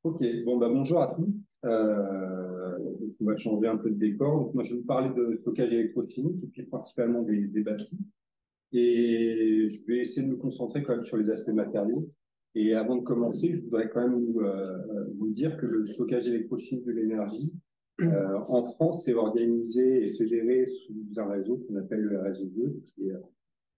Ok, bon, bah, bonjour à tous. On va changer un peu de décor. Donc, moi, je vais vous parler de stockage électrochimique et puis principalement des batteries. Et je vais essayer de me concentrer quand même sur les aspects matériaux. Et avant de commencer, je voudrais quand même vous dire que le stockage électrochimique de l'énergie, en France, c'est organisé et fédéré sous un réseau qu'on appelle le RSE,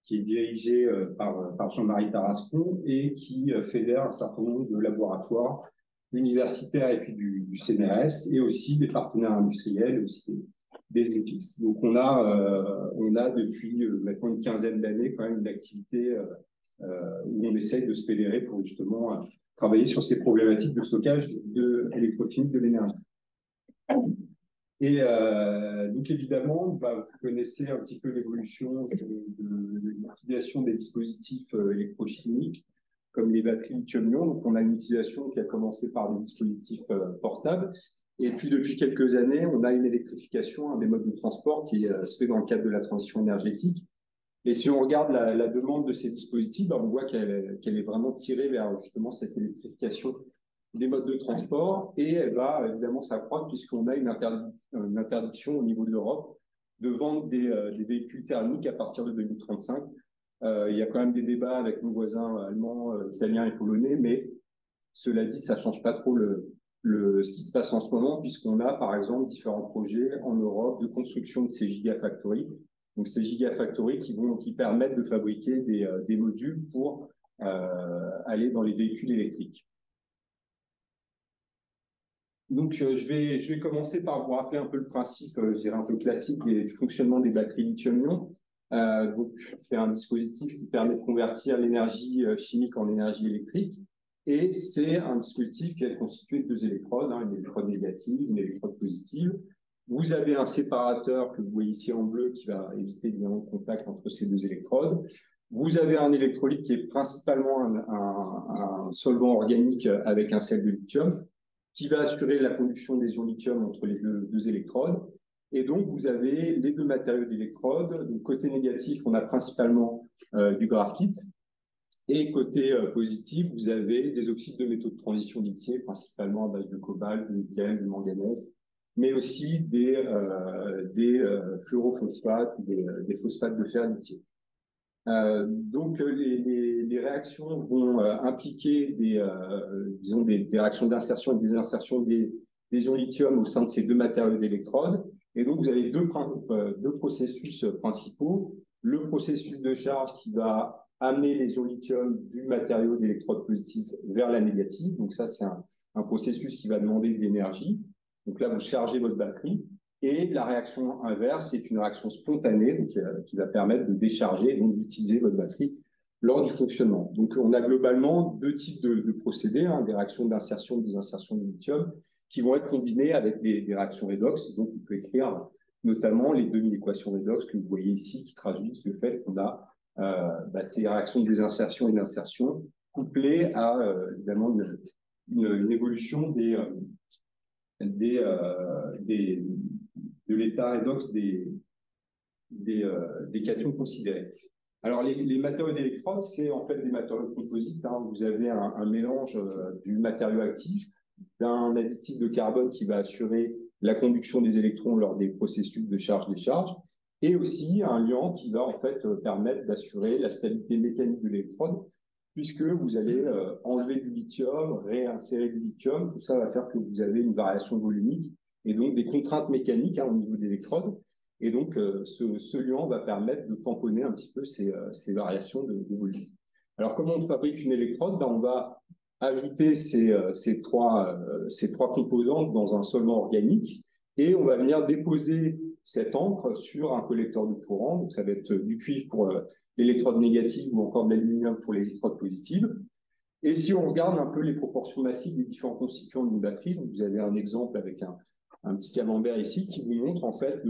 qui est dirigé par Jean-Marie Tarascon et qui fédère un certain nombre de laboratoires universitaires et puis du CNRS et aussi des partenaires industriels et aussi des EPIX. Donc on a depuis maintenant une quinzaine d'années quand même une activité où on essaye de se fédérer pour justement travailler sur ces problématiques de stockage électrochimique de l'énergie. Et donc évidemment, bah, vous connaissez un petit peu l'évolution de l'utilisation des dispositifs électrochimiques comme les batteries lithium-ion. Donc on a une utilisation qui a commencé par des dispositifs portables. Et puis depuis quelques années, on a une électrification des modes de transport qui se fait dans le cadre de la transition énergétique. Et si on regarde la demande de ces dispositifs, bah, on voit qu'elle est vraiment tirée vers justement cette électrification des modes de transport et elle va évidemment s'accroître puisqu'on a une interdiction au niveau de l'Europe de vendre des véhicules thermiques à partir de 2035. Il y a quand même des débats avec nos voisins allemands, italiens et polonais, mais cela dit, ça ne change pas trop ce qui se passe en ce moment puisqu'on a par exemple différents projets en Europe de construction de ces gigafactories. Donc ces gigafactories qui permettent de fabriquer des modules pour aller dans les véhicules électriques. Donc, je vais commencer par vous rappeler un peu le principe, je dirais un peu classique du fonctionnement des batteries lithium-ion. Donc, c'est un dispositif qui permet de convertir l'énergie chimique en énergie électrique. Et c'est un dispositif qui est constitué de deux électrodes, une électrode négative, une électrode positive. Vous avez un séparateur que vous voyez ici en bleu qui va éviter évidemment le contact entre ces deux électrodes. Vous avez un électrolyte qui est principalement un solvant organique avec un sel de lithium, qui va assurer la conduction des ions lithium entre les deux électrodes. Et donc, vous avez les deux matériaux d'électrode. Donc, côté négatif, on a principalement du graphite. Et côté positif, vous avez des oxydes de métaux de transition lithiés, principalement à base de cobalt, de nickel, de manganèse, mais aussi des fluorophosphates, des phosphates de fer lithiés. Donc, les réactions vont impliquer disons des réactions d'insertion et de désinsertion des ions lithium au sein de ces deux matériaux d'électrode. Et donc, vous avez deux processus principaux. Le processus de charge qui va amener les ions lithium du matériau d'électrode positif vers la négative. Donc, ça, c'est un processus qui va demander de l'énergie. Donc là, vous chargez votre batterie. Et la réaction inverse, c'est une réaction spontanée donc, qui va permettre de décharger et donc d'utiliser votre batterie lors du fonctionnement. Donc, on a globalement deux types de procédés, des réactions d'insertion et de désinsertion de lithium, qui vont être combinées avec des réactions redox. Donc, on peut écrire notamment les demi-équations redox que vous voyez ici, qui traduisent le fait qu'on a ces réactions de désinsertion et d'insertion couplées à évidemment une évolution de l'état redox des cations considérés. Alors, les matériaux d'électrode, c'est en fait des matériaux composites. Vous avez un mélange du matériau actif, d'un additif de carbone qui va assurer la conduction des électrons lors des processus de charge-décharge, et aussi un liant qui va en fait permettre d'assurer la stabilité mécanique de l'électrode, puisque vous allez enlever du lithium, réinsérer du lithium. Tout ça va faire que vous avez une variation volumique et donc des contraintes mécaniques au niveau des électrodes. Et donc, ce liant va permettre de tamponner un petit peu ces variations de volume. Alors, comment on fabrique une électrode? On va ajouter ces trois composantes dans un solvant organique et on va venir déposer cette encre sur un collecteur de courant. Donc, ça va être du cuivre pour l'électrode négative ou encore de l'aluminium pour l'électrode positive. Et si on regarde un peu les proportions massives des différents constituants d'une batterie, donc vous avez un exemple avec un petit camembert ici qui vous montre en fait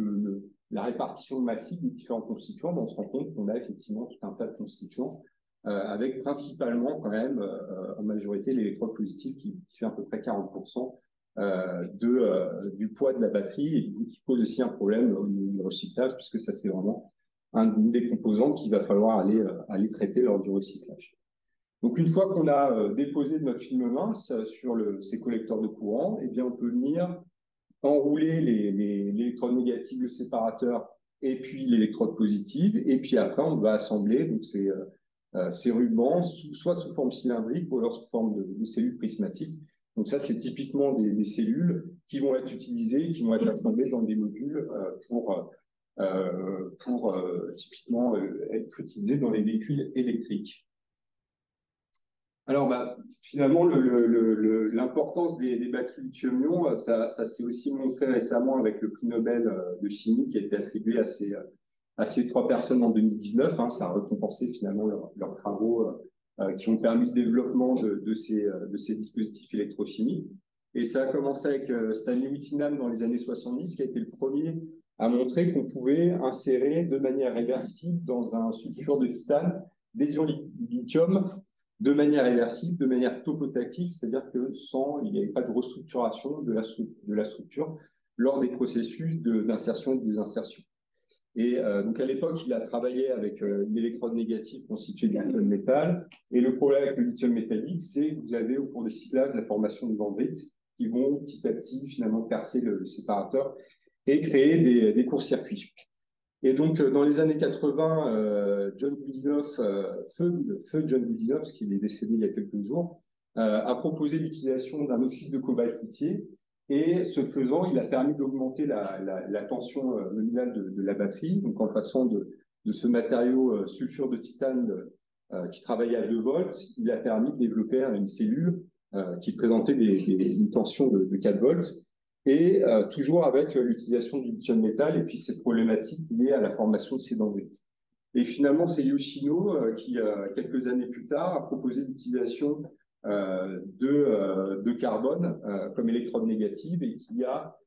la répartition massive des différents constituants. On se rend compte qu'on a effectivement tout un tas de constituants avec principalement quand même en majorité l'électrode positive qui fait à peu près 40% du poids de la batterie et qui pose aussi un problème au niveau du recyclage puisque ça c'est vraiment une des composantes qu'il va falloir aller traiter lors du recyclage. Donc, une fois qu'on a déposé notre film mince sur ces collecteurs de courant, eh bien, on peut venir enrouler l'électrode négative, le séparateur, et puis l'électrode positive. Et puis après, on va assembler donc, ces rubans, soit sous forme cylindrique ou alors sous forme de cellules prismatiques. Donc ça, c'est typiquement des cellules qui vont être utilisées, qui vont être assemblées dans des modules pour typiquement être utilisées dans les véhicules électriques. Alors, finalement, l'importance des batteries lithium-ion, ça s'est aussi montré récemment avec le prix Nobel de chimie qui a été attribué à ces trois personnes en 2019. Hein. Ça a récompensé finalement leurs travaux qui ont permis le développement de ces dispositifs électrochimiques. Et ça a commencé avec Stanley Whittingham dans les années 70, qui a été le premier à montrer qu'on pouvait insérer de manière réversible dans un sulfure de titane des ions lithium de manière réversible, de manière topotactique, c'est-à-dire que il n'y avait pas de restructuration de la structure lors des processus d'insertion et de désinsertion. Et donc à l'époque, il a travaillé avec une électrode négative constituée de lithium métal. Et le problème avec le lithium métallique, c'est que vous avez au cours des cyclages la formation de dendrites qui vont petit à petit finalement percer le séparateur et créer des courts-circuits. Et donc, dans les années 80, John Goodenough, feu John Goodenough, parce qu'il est décédé il y a quelques jours, a proposé l'utilisation d'un oxyde de cobalt lithié. Et ce faisant, il a permis d'augmenter la tension nominale de la batterie, donc en passant de ce matériau sulfure de titane qui travaillait à 2 volts, il a permis de développer une cellule qui présentait une tension de 4 volts. Et toujours avec l'utilisation du lithium métal et puis ces problématiques liées à la formation de ces dendrites. Et finalement, c'est Yoshino qui, quelques années plus tard, a proposé l'utilisation de carbone comme électrode négative et qui a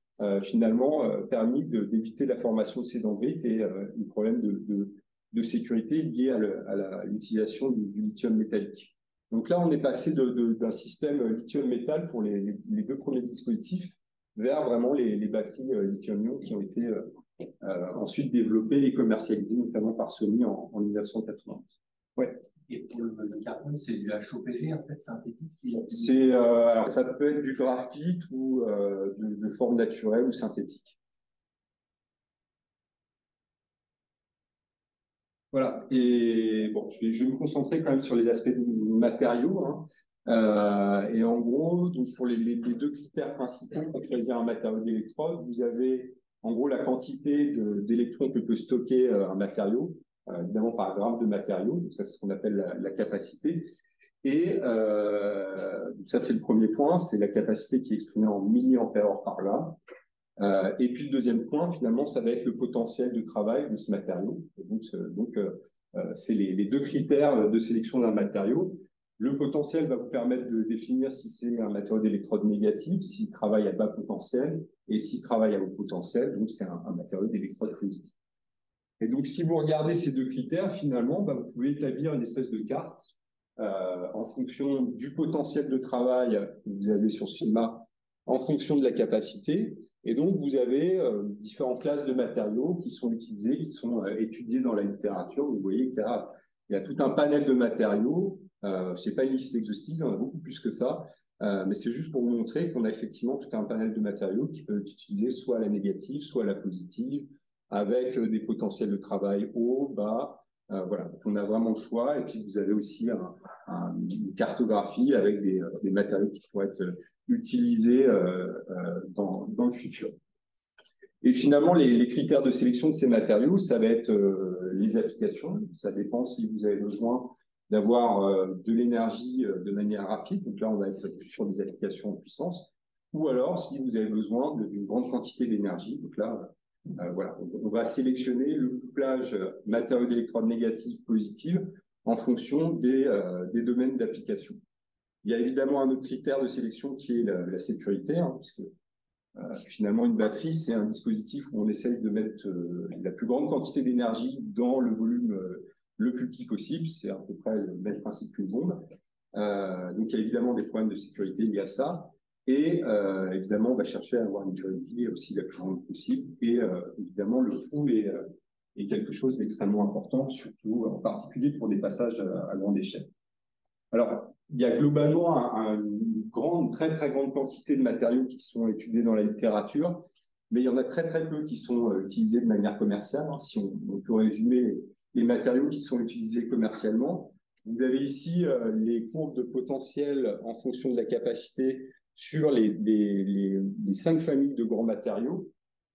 finalement permis d'éviter la formation de ces dendrites et un problème de sécurité lié à l'utilisation du lithium métallique. Donc là, on est passé d'un système lithium-métal pour les 2 premiers dispositifs vers vraiment les batteries lithium-ion qui ont été ensuite développées et commercialisées, notamment par Sony en 1980. Ouais. Et pour le carbone, c'est du HOPG en fait synthétique. Alors ça peut être du graphite ou de forme naturelle ou synthétique. Voilà. Et bon, je vais me concentrer quand même sur les aspects matériaux. Hein. Et en gros, donc pour les 2 critères principaux pour choisir un matériau d'électrode, vous avez en gros la quantité d'électrons que peut stocker un matériau, évidemment par gramme de matériau, donc ça c'est ce qu'on appelle la capacité. Et ça c'est le premier point, c'est la capacité qui est exprimée en milliampères par gramme. Et puis le deuxième point, finalement, ça va être le potentiel de travail de ce matériau. Et donc c'est les 2 critères de sélection d'un matériau. Le potentiel va vous permettre de définir si c'est un matériau d'électrode négative, s'il travaille à bas potentiel, et s'il travaille à haut potentiel, donc c'est un matériau d'électrode positive. Et donc, si vous regardez ces 2 critères, finalement, vous pouvez établir une espèce de carte en fonction du potentiel de travail que vous avez sur ce schéma, en fonction de la capacité. Et donc, vous avez différentes classes de matériaux qui sont utilisés, qui sont étudiés dans la littérature. Vous voyez qu'il y a tout un panel de matériaux. Ce n'est pas une liste exhaustive, il y en a beaucoup plus que ça. Mais c'est juste pour vous montrer qu'on a effectivement tout un panel de matériaux qui peuvent être utilisés soit à la négative, soit à la positive, avec des potentiels de travail haut, bas. Voilà, donc on a vraiment le choix. Et puis, vous avez aussi une cartographie avec des matériaux qui pourraient être utilisés dans le futur. Et finalement, les critères de sélection de ces matériaux, ça va être les applications. Ça dépend si vous avez besoin d'avoir de l'énergie de manière rapide. Donc là, on va être sur des applications en puissance. Ou alors, si vous avez besoin d'une grande quantité d'énergie. Donc là, voilà, on va sélectionner le couplage matériaux d'électrode négative positive en fonction des domaines d'application. Il y a évidemment un autre critère de sélection qui est la sécurité, hein, puisque finalement une batterie, c'est un dispositif où on essaye de mettre la plus grande quantité d'énergie dans le volume le plus petit possible. C'est à peu près le même principe qu'une bombe. Donc il y a évidemment des problèmes de sécurité liés à ça. Et évidemment, on va chercher à avoir une durée de vie aussi la plus grande possible. Et évidemment, le coût est quelque chose d'extrêmement important, surtout en particulier pour des passages à grande échelle. Alors, il y a globalement une très très grande quantité de matériaux qui sont étudiés dans la littérature, mais il y en a très très peu qui sont utilisés de manière commerciale. Hein, si on peut résumer les matériaux qui sont utilisés commercialement, vous avez ici les courbes de potentiel en fonction de la capacité sur les 5 familles de grands matériaux.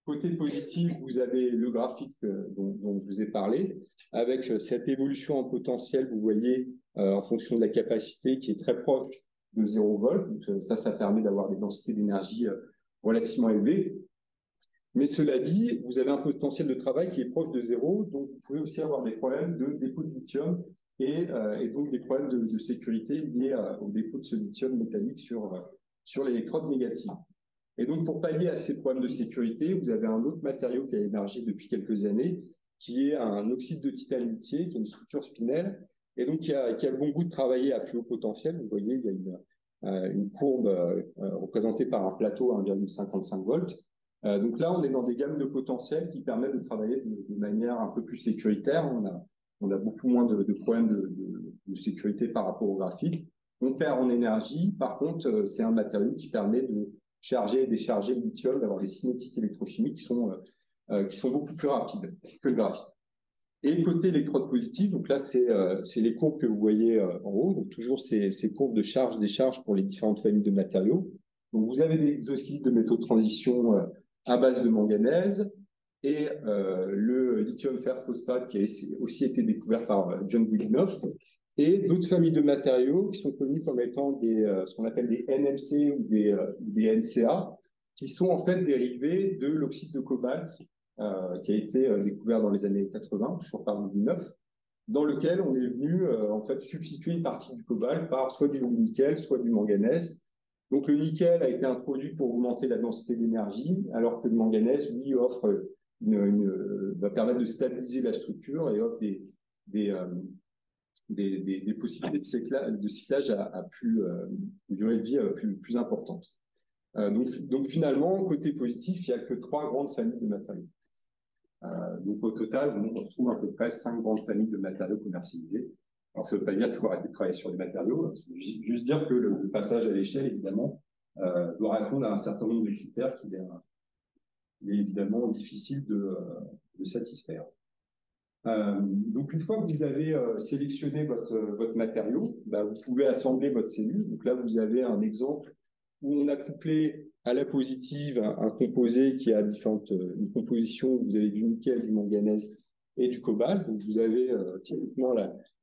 Côté positif, vous avez le graphite dont je vous ai parlé, avec cette évolution en potentiel, vous voyez, en fonction de la capacité qui est très proche de 0 volt. Donc, ça permet d'avoir des densités d'énergie relativement élevées. Mais cela dit, vous avez un potentiel de travail qui est proche de 0, donc vous pouvez aussi avoir des problèmes de dépôt de lithium et donc des problèmes de sécurité liés au dépôt de ce lithium métallique sur l'électrode négative. Et donc, pour pallier à ces problèmes de sécurité, vous avez un autre matériau qui a émergé depuis quelques années, qui est un oxyde de titane lithié, qui a une structure spinelle, et donc qui a le bon goût de travailler à plus haut potentiel. Vous voyez, il y a une courbe représentée par un plateau à 1,55 volts. Donc là, on est dans des gammes de potentiel qui permettent de travailler de manière un peu plus sécuritaire. On a beaucoup moins de problèmes de sécurité par rapport au graphite. On perd en énergie. Par contre, c'est un matériau qui permet de charger et décharger le lithium, d'avoir des cinétiques électrochimiques qui sont beaucoup plus rapides que le graphite. Et côté électrode positive, donc là, c'est les courbes que vous voyez en haut, donc toujours ces courbes de charge-décharge pour les différentes familles de matériaux. Donc vous avez des oxydes de métaux de transition à base de manganèse et le lithium fer phosphate qui a aussi été découvert par John Goodenough, et d'autres familles de matériaux qui sont connus comme étant ce qu'on appelle des NMC ou des NCA, qui sont en fait dérivés de l'oxyde de cobalt qui a été découvert dans les années 80, toujours par Goodenough, dans lequel on est venu en fait substituer une partie du cobalt par soit du nickel, soit du manganèse. Donc le nickel a été introduit pour augmenter la densité d'énergie, alors que le manganèse, lui, va permettre de stabiliser la structure et offre des possibilités de cyclage à une durée de vie plus importante. Donc finalement, côté positif, il n'y a que 3 grandes familles de matériaux. Donc au total, on retrouve à peu près 5 grandes familles de matériaux commercialisés. Alors ça ne veut pas dire qu'il faut arrêter de travailler sur les matériaux, c'est juste dire que le passage à l'échelle, évidemment, doit répondre à un certain nombre de critères qu'il est évidemment difficile de satisfaire. Donc, une fois que vous avez sélectionné votre matériau, vous pouvez assembler votre cellule. Donc là, vous avez un exemple où on a couplé à la positive un composé qui a une composition où vous avez du nickel, du manganèse et du cobalt. Donc, vous avez typiquement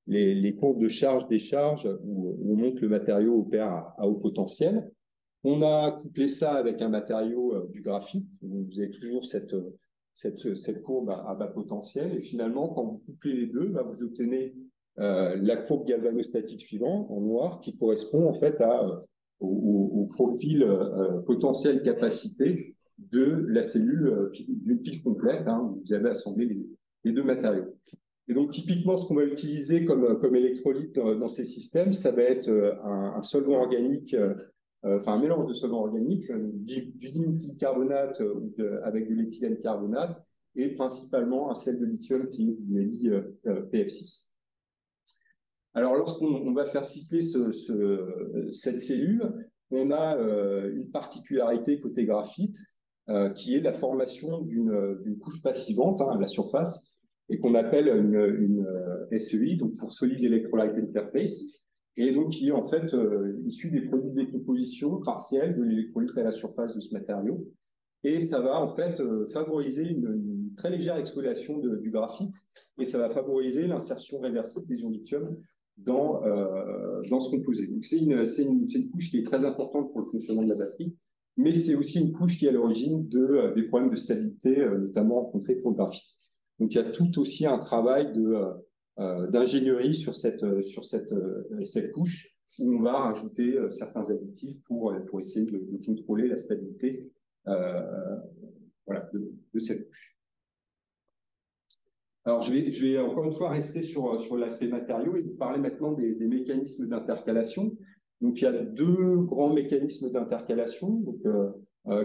les courbes de charge-décharge où on montre que le matériau opère à haut potentiel. On a couplé ça avec un matériau du graphite. Donc, vous avez toujours cette courbe à bas potentiel. Et finalement, quand vous couplez les deux, vous obtenez la courbe galvanostatique suivante, en noir, qui correspond en fait au profil potentiel capacité de la cellule d'une pile complète, hein, où vous avez assemblé les deux matériaux. Et donc, typiquement, ce qu'on va utiliser comme électrolyte dans ces systèmes, ça va être un solvant organique, un mélange de solvants organiques, du diméthylcarbonate avec de l'éthylène carbonate, et principalement un sel de lithium qui est du PF6. Alors, lorsqu'on va faire cycler cette cellule, on a une particularité côté graphite, qui est la formation d'une couche passivante à la surface, et qu'on appelle une SEI, donc pour Solid Electrolyte Interface, et donc qui est en fait issu des produits de décomposition partielle de l'électrolyte à la surface de ce matériau. Et ça va en fait favoriser une très légère exfoliation du graphite, et ça va favoriser l'insertion réversible des ions lithium dans ce composé. Donc c'est une couche qui est très importante pour le fonctionnement de la batterie, mais c'est aussi une couche qui est à l'origine des problèmes de stabilité, notamment rencontrés pour le graphite. Donc il y a tout aussi un travail d'ingénierie sur cette couche, où on va rajouter certains additifs pour essayer de contrôler la stabilité de cette couche. Alors, je vais encore une fois rester sur l'aspect matériaux et vous parler maintenant des mécanismes d'intercalation. Donc, il y a 2 grands mécanismes d'intercalation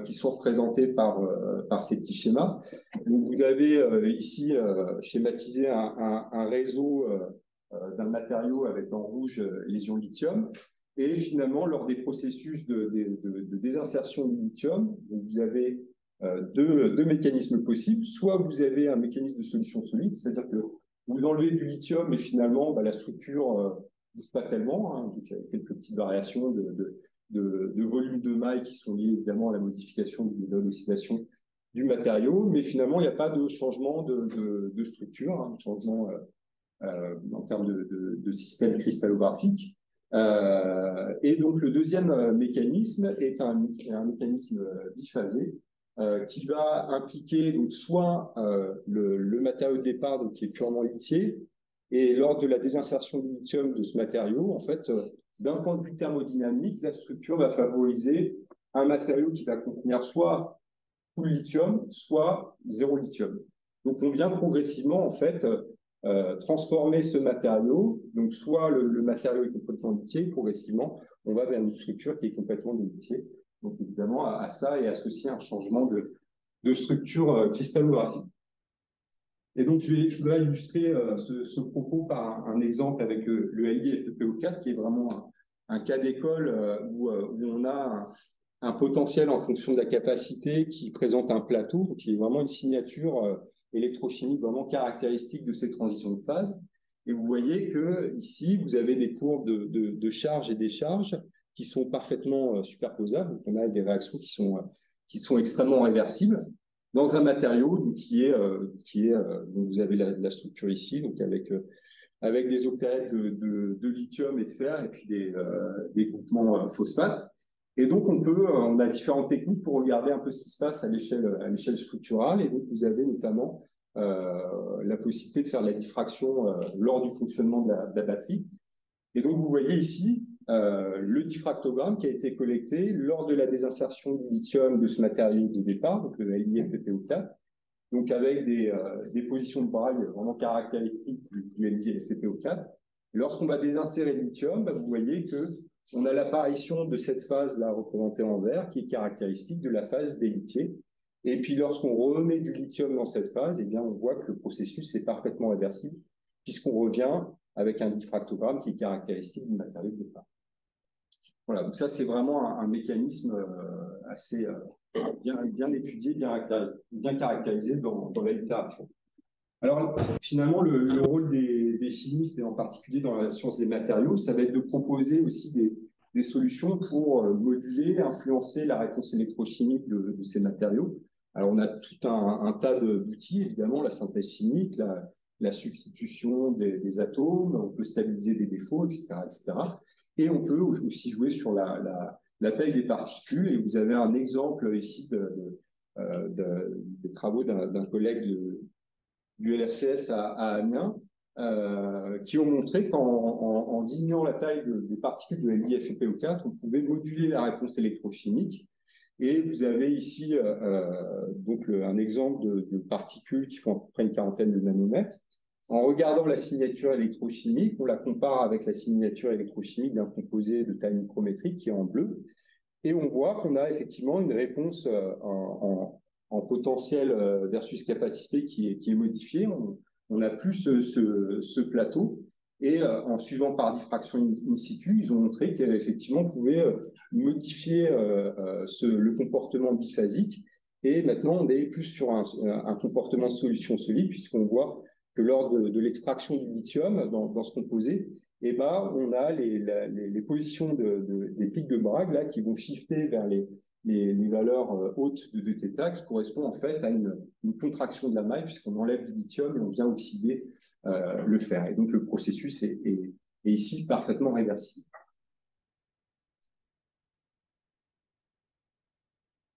qui sont représentés par ces petits schémas. Donc, vous avez ici schématisé un réseau d'un matériau avec en rouge les ions lithium. Et finalement, lors des processus de désinsertion du lithium, vous avez deux mécanismes possibles. Soit vous avez un mécanisme de solution solide, c'est-à-dire que vous enlevez du lithium et finalement, la structure ne bouge pas tellement, hein, donc il y a quelques petites variations de volume de maille qui sont liées évidemment à la modification de l'oxydation du matériau, mais finalement, il n'y a pas de changement de structure, hein, de changement en termes de système cristallographique. Et donc, le deuxième mécanisme est un mécanisme biphasé qui va impliquer donc, soit le matériau de départ, donc, qui est purement lithié, et lors de la désinsertion du lithium de ce matériau, en fait, d'un point de vue thermodynamique, la structure va favoriser un matériau qui va contenir soit tout le lithium, soit zéro lithium. Donc, on vient progressivement, en fait, transformer ce matériau, donc soit le matériau est complètement lithié, progressivement, on va vers une structure qui est complètement lithiée. Donc, évidemment, à ça est associé un changement de structure cristallographique. Et donc, je voudrais illustrer ce propos par un exemple avec le LiFePO4, qui est vraiment un cas d'école où on a un potentiel en fonction de la capacité qui présente un plateau, qui est vraiment une signature électrochimique vraiment caractéristique de ces transitions de phase. Et vous voyez que ici, vous avez des courbes de charge et décharge qui sont parfaitement superposables. Donc, on a des réactions qui sont extrêmement réversibles dans un matériau donc, donc vous avez la structure ici, donc avec des octaèdres de lithium et de fer, et puis des groupements phosphates. Et donc, on a différentes techniques pour regarder un peu ce qui se passe à l'échelle structurale. Et donc, vous avez notamment la possibilité de faire de la diffraction lors du fonctionnement de la batterie. Et donc, vous voyez ici le diffractogramme qui a été collecté lors de la désinsertion du lithium de ce matériau de départ, donc le LiFePO4, donc avec des positions de braille vraiment caractéristiques du LiFePO4. Lorsqu'on va désinsérer le lithium, vous voyez qu'on a l'apparition de cette phase-là représentée en vert qui est caractéristique de la phase délithiée. Et puis lorsqu'on remet du lithium dans cette phase, eh bien, on voit que le processus est parfaitement réversible puisqu'on revient avec un diffractogramme qui est caractéristique du matériau de départ. Voilà, donc ça c'est vraiment un mécanisme assez bien étudié, bien caractérisé dans la littérature. Alors finalement, le rôle des chimistes et en particulier dans la science des matériaux, ça va être de proposer aussi des solutions pour moduler, influencer la réponse électrochimique de ces matériaux. Alors on a tout un tas d'outils, évidemment, la synthèse chimique, la substitution des atomes, on peut stabiliser des défauts, etc., etc. Et on peut aussi jouer sur la taille des particules. Et vous avez un exemple ici des travaux d'un collègue du LRCS à Amiens qui ont montré qu'en diminuant la taille des particules de LiFePO4, on pouvait moduler la réponse électrochimique. Et vous avez ici donc un exemple de particules qui font à peu près une quarantaine de nanomètres. En regardant la signature électrochimique, on la compare avec la signature électrochimique d'un composé de taille micrométrique qui est en bleu. Et on voit qu'on a effectivement une réponse en potentiel versus capacité qui est modifiée. On n'a plus ce plateau. Et en suivant par diffraction in situ, ils ont montré qu'effectivement, on pouvait modifier le comportement biphasique. Et maintenant, on est plus sur un comportement de solution solide, puisqu'on voit que lors de l'extraction du lithium dans ce composé, eh ben, on a les positions des pics de Bragg là, qui vont shifter vers les valeurs hautes de θ, qui correspondent en fait à une contraction de la maille, puisqu'on enlève du lithium et on vient oxyder le fer. Et donc, le processus est ici parfaitement réversible.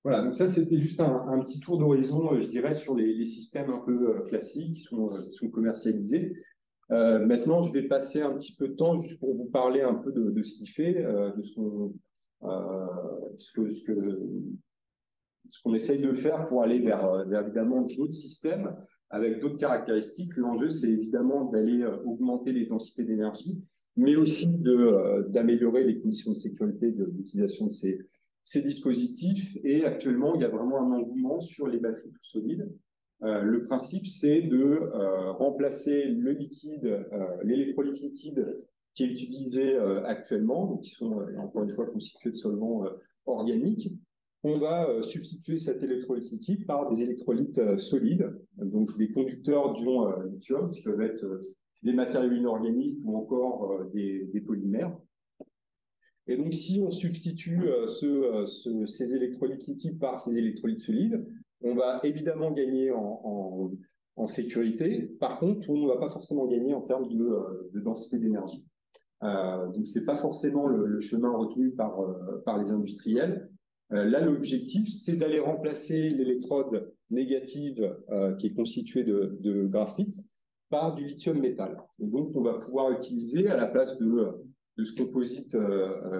Voilà, donc ça, c'était juste un petit tour d'horizon, je dirais, sur les systèmes un peu classiques qui sont commercialisés. Maintenant, je vais passer un petit peu de temps juste pour vous parler un peu de ce qu'il fait, de ce qu'on essaye de faire pour aller vers évidemment d'autres systèmes avec d'autres caractéristiques. L'enjeu, c'est évidemment d'aller augmenter les densités d'énergie, mais aussi d'améliorer les conditions de sécurité de l'utilisation de ces dispositifs. Et actuellement, il y a vraiment un engouement sur les batteries tout solides. Le principe, c'est de remplacer le liquide, l'électrolyte liquide qui est utilisé actuellement, donc qui sont encore une fois constitués de solvants organiques. On va substituer cet électrolyte liquide par des électrolytes solides, donc des conducteurs d'ion lithium, qui peuvent être des matériaux inorganiques ou encore des polymères. Et donc, si on substitue ces électrolytes liquides par ces électrolytes solides, on va évidemment gagner en sécurité. Par contre, on ne va pas forcément gagner en termes de densité d'énergie. Donc, ce n'est pas forcément le chemin retenu par les industriels. Là, l'objectif, c'est d'aller remplacer l'électrode négative qui est constituée de graphite par du lithium métal. Et donc, on va pouvoir utiliser à la place de ce composite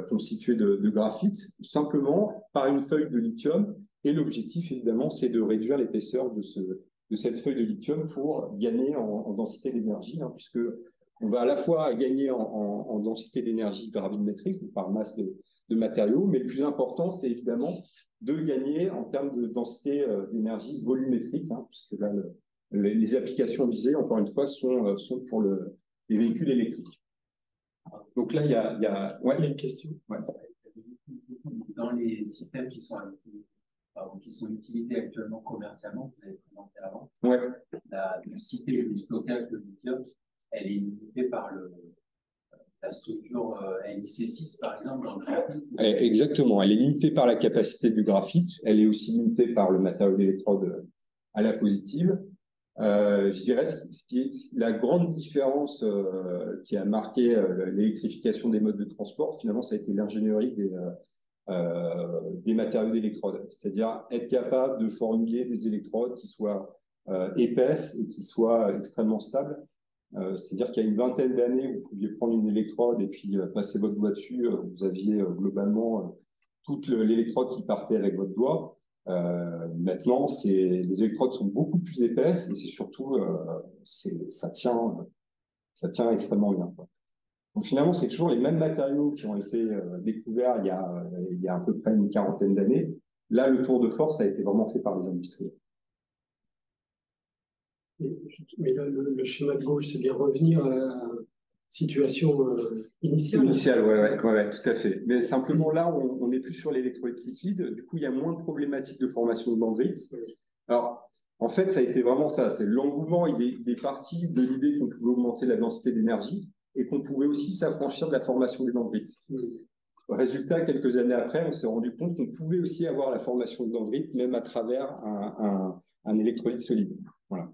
constitué de graphite, simplement par une feuille de lithium. Et l'objectif, évidemment, c'est de réduire l'épaisseur de cette feuille de lithium pour gagner en densité d'énergie, hein, puisque on va à la fois gagner en densité d'énergie gravimétrique, par masse de matériaux, mais le plus important, c'est évidemment de gagner en termes de densité d'énergie volumétrique, hein, puisque là, les applications visées, encore une fois, sont pour les véhicules électriques. Donc là, il y a une question. Ouais. Dans les systèmes qui sont utilisés actuellement commercialement, vous avez présenté avant, ouais. La densité du stockage de lithium, elle est limitée par la structure LiC6, par exemple, dans le graphite. Exactement, elle est limitée par la capacité du graphite, elle est aussi limitée par le matériau d'électrode à la positive. Je dirais ce qui est la grande différence qui a marqué l'électrification des modes de transport, finalement, ça a été l'ingénierie des matériaux d'électrode, c'est-à-dire être capable de formuler des électrodes qui soient épaisses et qui soient extrêmement stables. C'est-à-dire qu'il y a une vingtaine d'années, vous pouviez prendre une électrode et puis passer votre doigt dessus, vous aviez globalement toute l'électrode qui partait avec votre doigt. Maintenant, les électrodes sont beaucoup plus épaisses et c'est surtout, ça tient extrêmement bien, quoi. Donc finalement, c'est toujours les mêmes matériaux qui ont été découverts il y a à peu près une quarantaine d'années. Là, le tour de force a été vraiment fait par les industriels. Mais le schéma de gauche, c'est bien revenir à la situation initiale. Initiale, ouais, tout à fait. Mais simplement là, on n'est plus sur l'électrolyte liquide. Du coup, il y a moins de problématiques de formation de dendrites. Alors, en fait, ça a été vraiment ça. C'est l'engouement, il est parti de l'idée qu'on pouvait augmenter la densité d'énergie et qu'on pouvait aussi s'affranchir de la formation des dendrites. Résultat, quelques années après, on s'est rendu compte qu'on pouvait aussi avoir la formation de dendrites, même à travers un électrolyte solide. Voilà.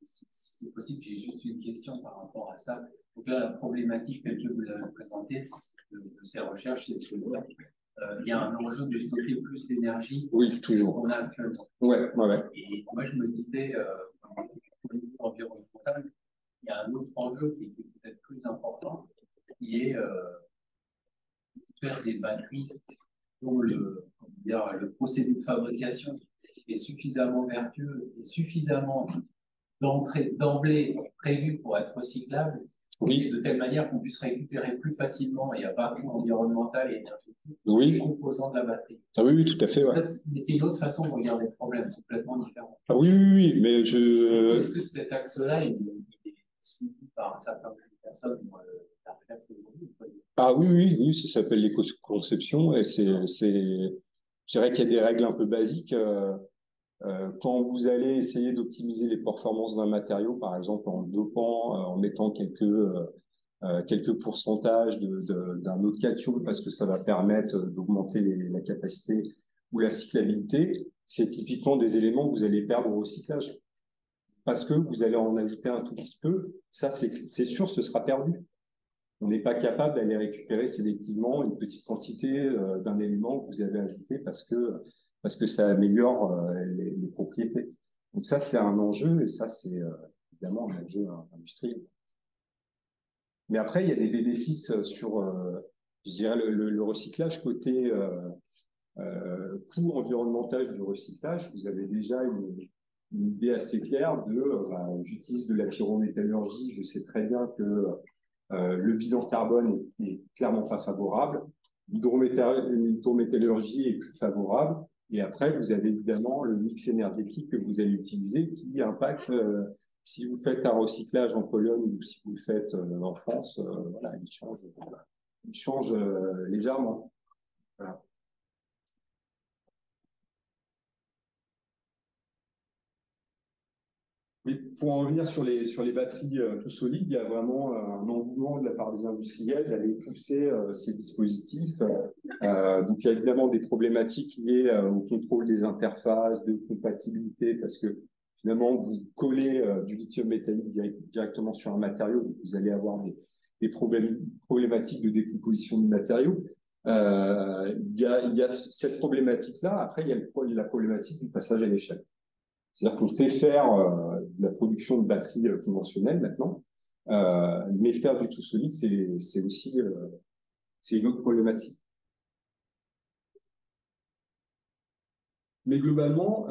Si c'est possible, j'ai juste une question par rapport à ça. Donc là, la problématique telle que vous l'avez présentée de ces recherches, c'est qu'il y a un enjeu de stocker plus d'énergie. Oui, toujours. Qu'on a actuellement. Ouais. Et moi, je me disais, environnemental, il y a un autre enjeu qui est peut-être plus important, qui est faire des batteries dont le procédé de fabrication est suffisamment vertueux et suffisamment d'emblée prévu pour être recyclable, oui. Et de telle manière qu'on puisse récupérer plus facilement et à bas coût environnemental et énergétique les composants de la batterie. Ah oui, tout à fait. Ouais. C'est une autre façon de regarder le problème, complètement différent. Ah oui, mais Est-ce que cet axe-là, il est suivi par un certain nombre de personnes dans la recherche aujourd'hui? Ah oui, ça s'appelle l'éco-conception et je dirais qu'il y a des règles un peu basiques. Quand vous allez essayer d'optimiser les performances d'un matériau, par exemple en dopant, en mettant quelques pourcentages d'un autre cation parce que ça va permettre d'augmenter la capacité ou la cyclabilité, c'est typiquement des éléments que vous allez perdre au recyclage. Parce que vous allez en ajouter un tout petit peu, ça c'est sûr, ce sera perdu. On n'est pas capable d'aller récupérer sélectivement une petite quantité d'un élément que vous avez ajouté parce que ça améliore les propriétés. Donc ça, c'est un enjeu et ça, c'est évidemment un enjeu industriel. Mais après, il y a des bénéfices sur, je dirais, le recyclage côté coût environnemental du recyclage. Vous avez déjà une idée assez claire j'utilise de la pyrométallurgie, je sais très bien que le bilan carbone n'est clairement pas favorable. L'hydrométallurgie est plus favorable. Et après, vous avez évidemment le mix énergétique que vous allez utiliser qui impacte, si vous faites un recyclage en Pologne ou si vous le faites en France, voilà, il change légèrement. Voilà. Mais pour en revenir sur les batteries tout solides, il y a vraiment un engouement de la part des industriels d'aller pousser ces dispositifs. Donc, il y a évidemment des problématiques liées au contrôle des interfaces, de compatibilité, parce que finalement, vous collez du lithium métallique directement sur un matériau, donc vous allez avoir des problématiques de décomposition du matériau. Il y a cette problématique-là. Après, il y a la problématique du passage à l'échelle. C'est-à-dire qu'on sait faire de la production de batteries conventionnelles maintenant, mais faire du tout solide, c'est aussi c'est une autre problématique. Mais globalement,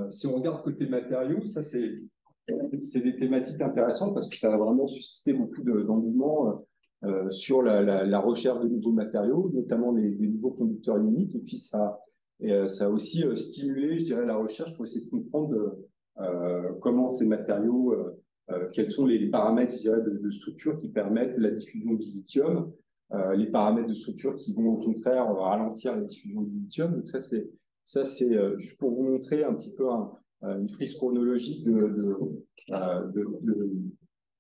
si on regarde côté matériaux, ça c'est des thématiques intéressantes parce que ça a vraiment suscité beaucoup d'engouement sur la recherche de nouveaux matériaux, notamment des nouveaux conducteurs uniques, et puis ça a aussi stimulé, je dirais, la recherche pour essayer de comprendre comment ces matériaux, quels sont les paramètres, je dirais, de structure qui permettent la diffusion du lithium, les paramètres de structure qui vont au contraire ralentir la diffusion du lithium. Donc ça c'est juste pour vous montrer un petit peu une frise chronologique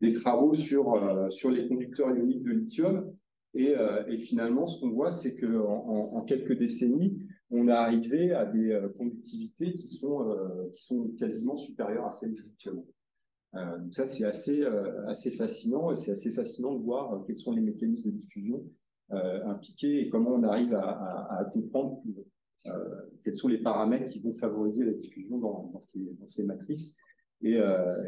des travaux sur les conducteurs ioniques de lithium. Et finalement, ce qu'on voit, c'est qu'en quelques décennies, on est arrivé à des conductivités qui sont quasiment supérieures à celles du lithium. Donc ça, c'est assez fascinant, et c'est assez fascinant de voir quels sont les mécanismes de diffusion impliqués et comment on arrive à comprendre quels sont les paramètres qui vont favoriser la diffusion dans ces matrices. Et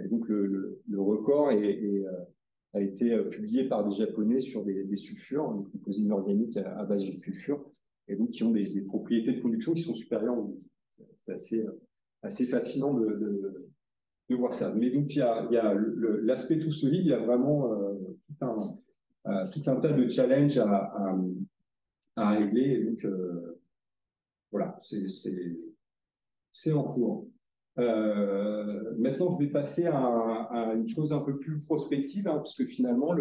donc, le record a été publié par des Japonais sur des sulfures, des composés inorganiques à base de sulfure, et donc qui ont des propriétés de conduction qui sont supérieures au lithium. C'est assez fascinant de voir ça. Mais donc, il y a l'aspect tout solide, il y a vraiment tout un tas de challenges à régler. Et donc, voilà, c'est en cours. Maintenant, je vais passer à une chose un peu plus prospective, hein, parce que finalement,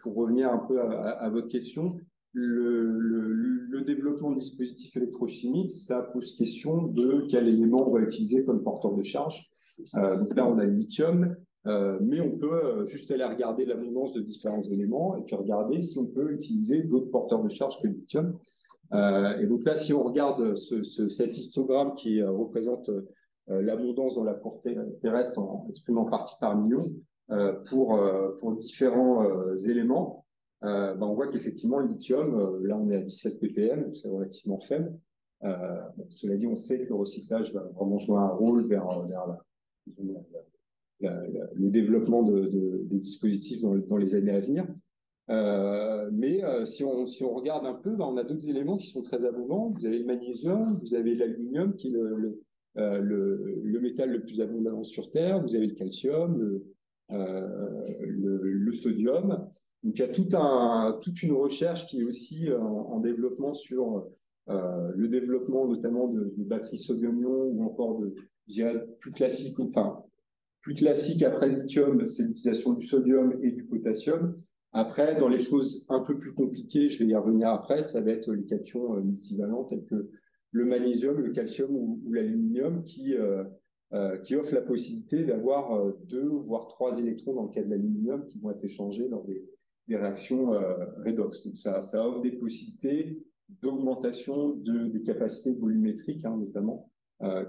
pour revenir un peu à votre question, le développement de dispositifs électrochimiques, ça pose question de quel élément on va utiliser comme porteur de charge. Donc là, on a le lithium, mais on peut juste aller regarder l'abondance de différents éléments et puis regarder si on peut utiliser d'autres porteurs de charge que le lithium. Et donc là, si on regarde cet histogramme qui représente l'abondance dans la portée terrestre exprimée en partie par million pour différents éléments, on voit qu'effectivement le lithium, là on est à 17 ppm, donc c'est relativement faible. Cela dit, on sait que le recyclage va vraiment jouer un rôle vers le développement des dispositifs dans les années à venir. Mais si on regarde un peu, on a d'autres éléments qui sont très abondants. Vous avez le magnésium, vous avez l'aluminium qui est le métal le plus abondant sur Terre, vous avez le calcium, le sodium. Donc il y a toute une recherche qui est aussi en développement sur le développement notamment de batteries sodium-ion ou encore je dirais, plus classique après le lithium, c'est l'utilisation du sodium et du potassium. Après, dans les choses un peu plus compliquées, je vais y revenir après, ça va être les cations multivalents tels que le magnésium, le calcium ou l'aluminium qui offrent la possibilité d'avoir 2 voire 3 électrons dans le cas de l'aluminium qui vont être échangés lors des réactions redox. Donc ça offre des possibilités d'augmentation des capacités volumétriques, hein, notamment,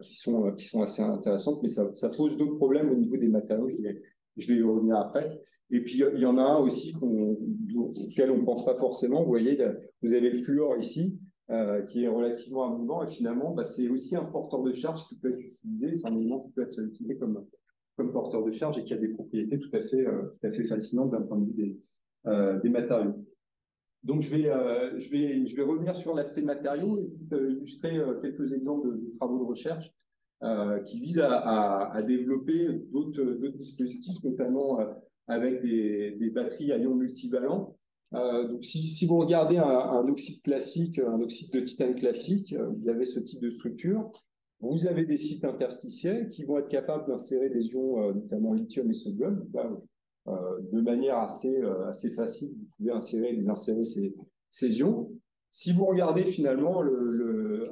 qui sont assez intéressantes, mais ça pose d'autres problèmes au niveau des matériaux. Je vais y revenir après. Et puis, il y en a un aussi auquel on ne pense pas forcément. Vous voyez, vous avez le fluor ici, qui est relativement abondant. Et finalement, c'est aussi un porteur de charge qui peut être utilisé. C'est un élément qui peut être utilisé comme porteur de charge et qui a des propriétés tout à fait fascinantes d'un point de vue des matériaux. Donc, je vais revenir sur l'aspect matériaux et illustrer quelques exemples de travaux de recherche qui visent à développer d'autres dispositifs, notamment avec des batteries à ions multivalents. Donc, si vous regardez un oxyde classique, un oxyde de titane classique, vous avez ce type de structure. Vous avez des sites interstitiels qui vont être capables d'insérer des ions, notamment lithium et sodium. Là, de manière assez facile, vous pouvez insérer ces ions. Si vous regardez finalement,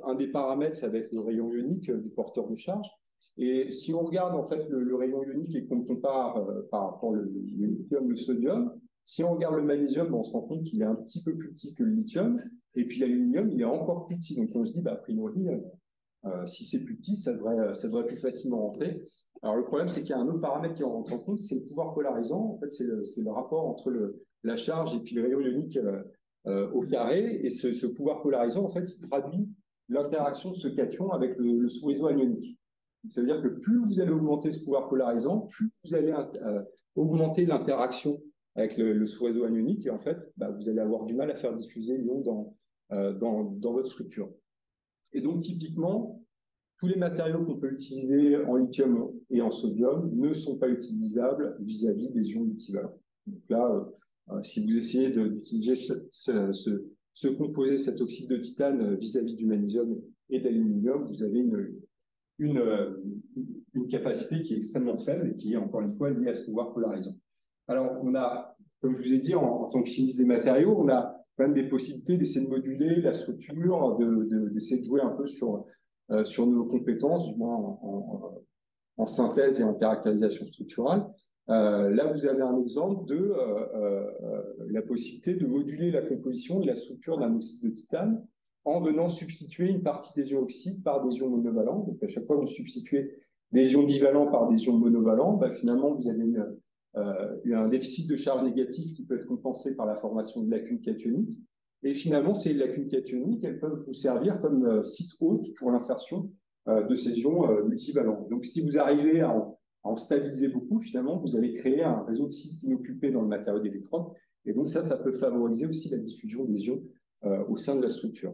un des paramètres, ça va être le rayon ionique du porteur de charge. Et si on regarde en fait le rayon ionique et qu'on compare par rapport au lithium, le sodium, si on regarde le magnésium, on se rend compte qu'il est un petit peu plus petit que le lithium. Et puis l'aluminium, il est encore plus petit. Donc on se dit, a priori, si c'est plus petit, ça devrait plus facilement rentrer. Alors le problème, c'est qu'il y a un autre paramètre qui rentre en compte, c'est le pouvoir polarisant. En fait, c'est le rapport entre la charge et puis le rayon ionique au carré. Et ce pouvoir polarisant, en fait, il traduit l'interaction de ce cation avec le sous-réseau anionique. Ça veut dire que plus vous allez augmenter ce pouvoir polarisant, plus vous allez augmenter l'interaction avec le sous-réseau anionique. Et en fait, vous allez avoir du mal à faire diffuser l'ion dans votre structure. Et donc, typiquement, tous les matériaux qu'on peut utiliser en lithium et en sodium ne sont pas utilisables vis-à-vis des ions multivalents. Donc là, si vous essayez d'utiliser ce composé, cet oxyde de titane vis-à-vis du magnésium et de l'aluminium, vous avez une capacité qui est extrêmement faible et qui est encore une fois liée à ce pouvoir polarisant. Alors, on a, comme je vous ai dit, en tant que chimiste des matériaux, on a quand même des possibilités d'essayer de moduler la structure, d'essayer de jouer un peu sur nos compétences, du moins en synthèse et en caractérisation structurale. Là, vous avez un exemple de la possibilité de moduler la composition de la structure d'un oxyde de titane en venant substituer une partie des ions oxydes par des ions monovalents. Donc, à chaque fois que vous substituez des ions divalents par des ions monovalents, finalement, vous avez un déficit de charge négative qui peut être compensé par la formation de lacunes cationiques. Et finalement, ces lacunes cationiques, elles peuvent vous servir comme site hôte pour l'insertion de ces ions multivalents. Donc, si vous arrivez à en stabiliser beaucoup, finalement, vous allez créer un réseau de sites inoccupés dans le matériau d'électrodes. Et donc, ça peut favoriser aussi la diffusion des ions au sein de la structure.